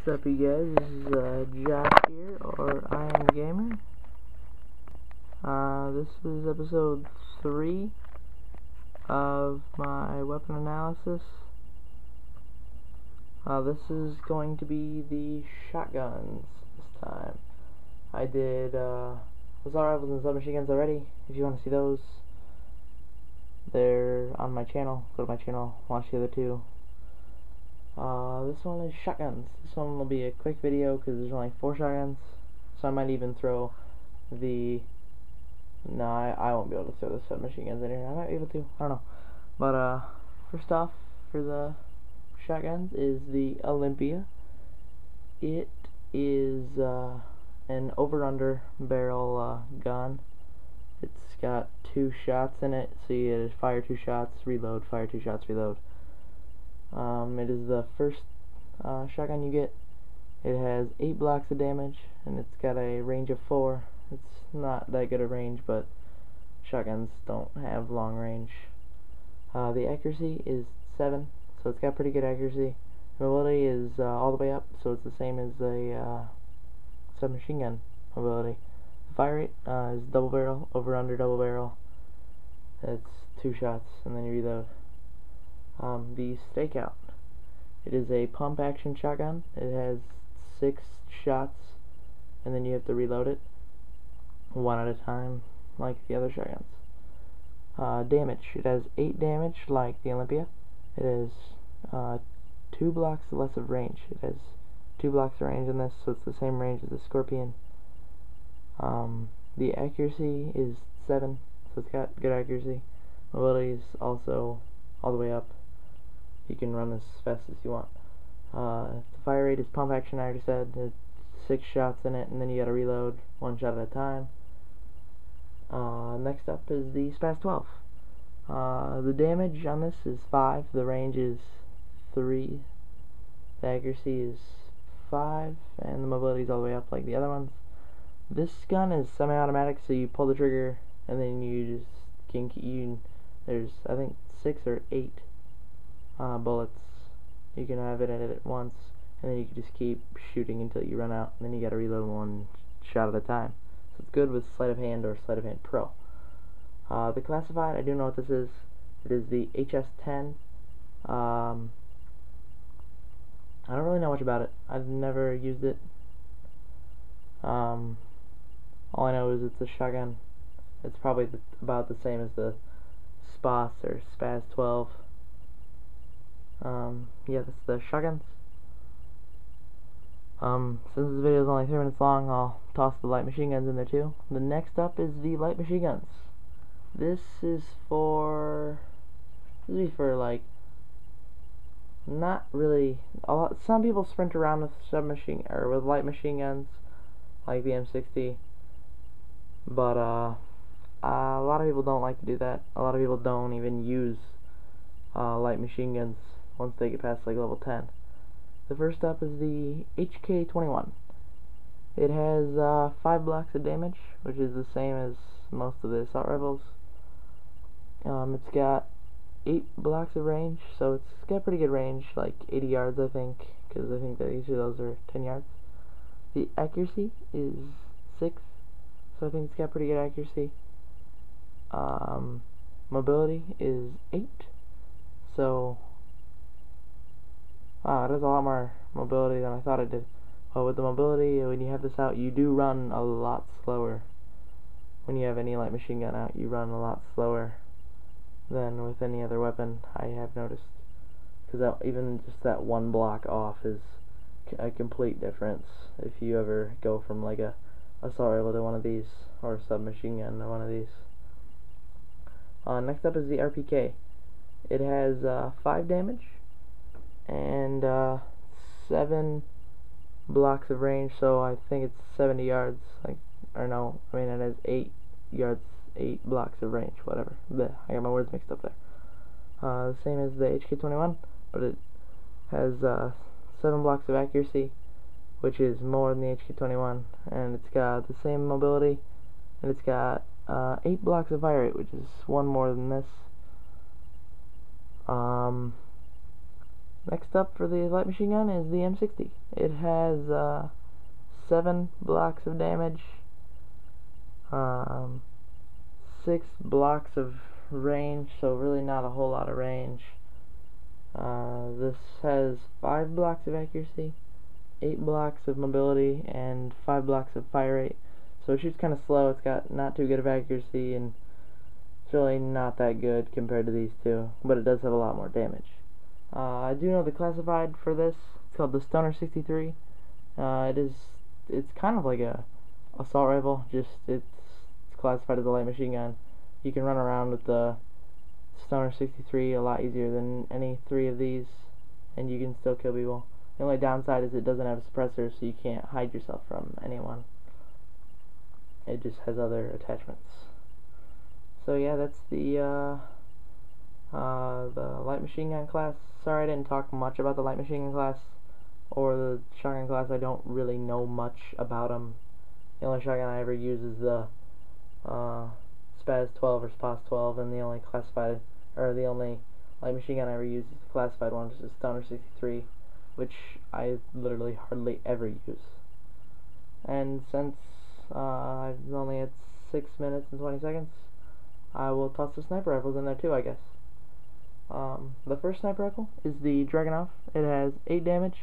What's up, you guys? This is Josh here, or I Am Gamer. This is episode 3 of my weapon analysis. This is going to be the shotguns this time. I did assault rifles and submachine guns already. If you want to see those, they're on my channel. Go to my channel, watch the other two. This one is shotguns. This one will be a quick video because there's only 4 shotguns, so I might even throw the... No, I won't be able to throw the submachine guns in here. I might be able to, I don't know. But first off, for the shotguns is the Olympia. It is an over-under barrel gun. It's got 2 shots in it, so you fire 2 shots, reload, fire 2 shots, reload. It is the first shotgun you get. It has 8 blocks of damage, and it's got a range of 4. It's not that good a range, but shotguns don't have long range. The accuracy is 7, so it's got pretty good accuracy. Mobility is all the way up, so it's the same as a submachine gun mobility. The fire rate is double barrel, over under double barrel. It's 2 shots, and then you reload. The stakeout. It is a pump action shotgun. It has 6 shots, and then you have to reload it 1 at a time, like the other shotguns. Damage. It has 8 damage, like the Olympia. It has 2 blocks less of range. It has 2 blocks of range in this, so it's the same range as the Scorpion. The accuracy is 7, so it's got good accuracy. Mobility is also all the way up. You can run as fast as you want. The fire rate is pump action, I already said. There's 6 shots in it, and then you gotta reload 1 shot at a time. Next up is the Eps.3. The damage on this is 5, the range is 3, the accuracy is 5, and the mobility is all the way up like the other ones. This gun is semi-automatic, so you pull the trigger, and then you just can there's, I think, 6 or 8 bullets. You can have it at once, and then you can just keep shooting until you run out, and then you gotta reload 1 shot at a time. So it's good with sleight of hand or sleight of hand pro. The classified, I do know what this is. It is the HS-10. I don't really know much about it. I've never used it. All I know is it's a shotgun. It's probably about the same as the SPAS or Spas-12. Yeah, that's the shotguns. Since this video is only 3 minutes long, I'll toss the light machine guns in there too. The next up is the light machine guns. This is for like, not really a lot. Some people sprint around with with light machine guns, like the M60, but a lot of people don't like to do that. A lot of people don't even use light machine guns once they get past like level 10. The first up is the HK-21. It has 5 blocks of damage, which is the same as most of the assault rifles. It's got 8 blocks of range, so it's got pretty good range, like 80 yards I think, because I think that usually those are 10 yards. The accuracy is 6, so I think it's got pretty good accuracy. Mobility is 8, so wow, it has a lot more mobility than I thought it did. But with the mobility, when you have this out, you do run a lot slower. When you have any light machine gun out, you run a lot slower than with any other weapon, I have noticed. Because even just that 1 block off is a complete difference if you ever go from like a assault rifle to one of these, or a submachine gun to one of these. Next up is the RPK. It has 5 damage and 7 blocks of range, so I think it's 70 yards. It has 8 yards, 8 blocks of range, whatever. Blech, I got my words mixed up there. The same as the HK-21, but it has 7 blocks of accuracy, which is more than the HK-21, and it's got the same mobility, and it's got 8 blocks of fire rate, which is 1 more than this. Next up for the light machine gun is the M60. It has 7 blocks of damage, 6 blocks of range, so really not a whole lot of range. This has 5 blocks of accuracy, 8 blocks of mobility, and 5 blocks of fire rate. So it shoots kind of slow. It's got not too good of accuracy, and it's really not that good compared to these two, but it does have a lot more damage. I do know the classified for this. It's called the Stoner 63. It's kind of like a assault rifle, just it's classified as a light machine gun. You can run around with the Stoner 63 a lot easier than any 3 of these, and you can still kill people. The only downside is it doesn't have a suppressor, so you can't hide yourself from anyone. It just has other attachments. So yeah, that's the light machine gun class. Sorry I didn't talk much about the light machine gun class or the shotgun class. I don't really know much about them. The only shotgun I ever use is the Spaz 12 or Spas 12, and the only classified, or the only light machine gun I ever use is the classified one, which is Stoner 63, which I literally hardly ever use. And since I've only had 6 minutes and 20 seconds, I will toss the sniper rifles in there too, I guess. The first sniper rifle is the Dragunov. It has 8 damage,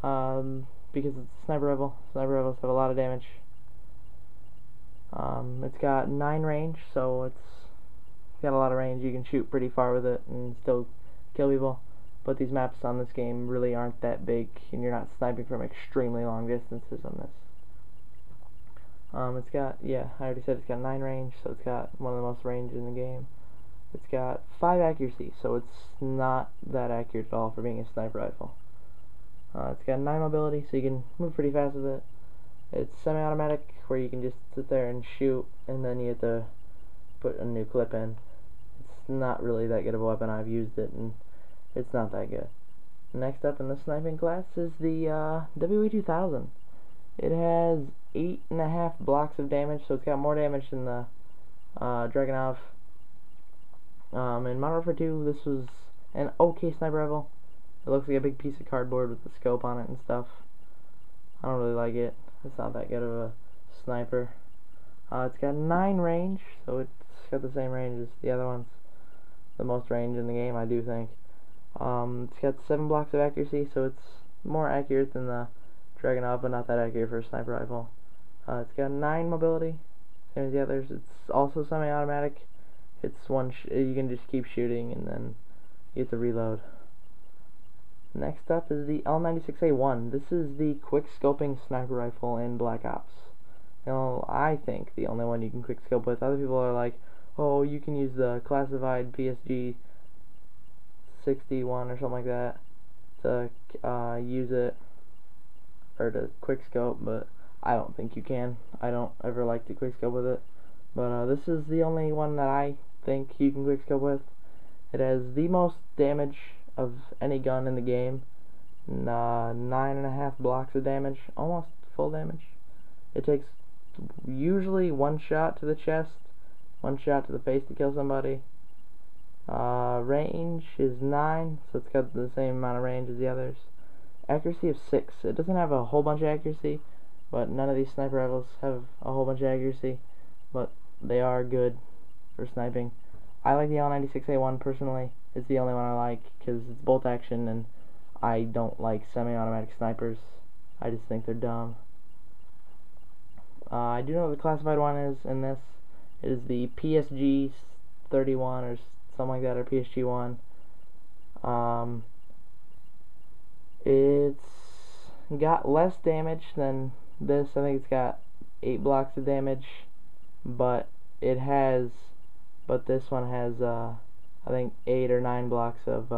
because it's a sniper rifle. Sniper rifles have a lot of damage. It's got 9 range, so it's got a lot of range. You can shoot pretty far with it and still kill people. But these maps on this game really aren't that big, and you're not sniping from extremely long distances on this. It's got, yeah, I already said it's got 9 range, so it's got one of the most range in the game. It's got 5 accuracy, so it's not that accurate at all for being a sniper rifle. It's got 9 mobility, so you can move pretty fast with it. It's semi-automatic, where you can just sit there and shoot, and then you have to put a new clip in. It's not really that good of a weapon. I've used it, and it's not that good. Next up in the sniping class is the WE-2000. It has 8.5 blocks of damage, so it's got more damage than the Dragunov. In Modern Warfare 2, this was an okay sniper rifle. It looks like a big piece of cardboard with the scope on it and stuff. I don't really like it. It's not that good of a sniper. It's got 9 range, so it's got the same range as the other ones. The most range in the game, I do think. It's got 7 blocks of accuracy, so it's more accurate than the Dragunov, but not that accurate for a sniper rifle. It's got 9 mobility, same as the others. It's also semi-automatic. It's you can just keep shooting, and then you have to reload. Next up is the L96A1. This is the quick scoping sniper rifle in Black Ops. You know, I think the only one you can quick scope with. Other people are like, oh, you can use the classified PSG 61 or something like that to use it, or to quick scope, but I don't think you can. I don't ever like to quick scope with it. But this is the only one that I think you can quick scope with. It has the most damage of any gun in the game. 9.5 blocks of damage, almost full damage. It takes usually 1 shot to the chest, 1 shot to the face to kill somebody. Range is 9, so it's got the same amount of range as the others. Accuracy of 6. It doesn't have a whole bunch of accuracy, but none of these sniper rifles have a whole bunch of accuracy, but they are good for sniping. I like the L96A1 personally. It's the only one I like because it's bolt action, and I don't like semi-automatic snipers. I just think they're dumb. I do know what the classified one is in this. It is the PSG-31 or something like that, or PSG-1. It's got less damage than this. I think it's got 8 blocks of damage, but this one has I think 8 or 9 blocks of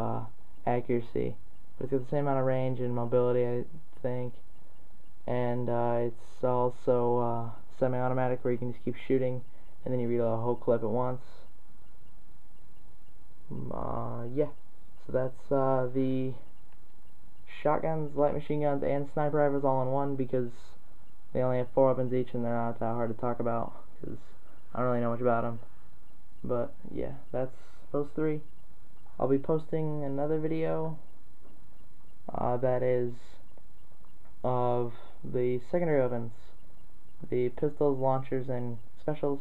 accuracy. But it's got the same amount of range and mobility, I think. And it's also semi-automatic, where you can just keep shooting and then you reload a whole clip at once. Yeah, so that's the shotguns, light machine guns, and sniper rifles all in one, because they only have 4 weapons each and they're not that hard to talk about because I don't really know much about them. But yeah, that's those 3. I'll be posting another video that is of the secondary weapons, the pistols, launchers, and specials.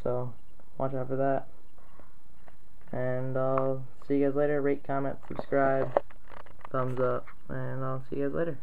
So watch out for that. And I'll see you guys later. Rate, comment, subscribe, thumbs up, and I'll see you guys later.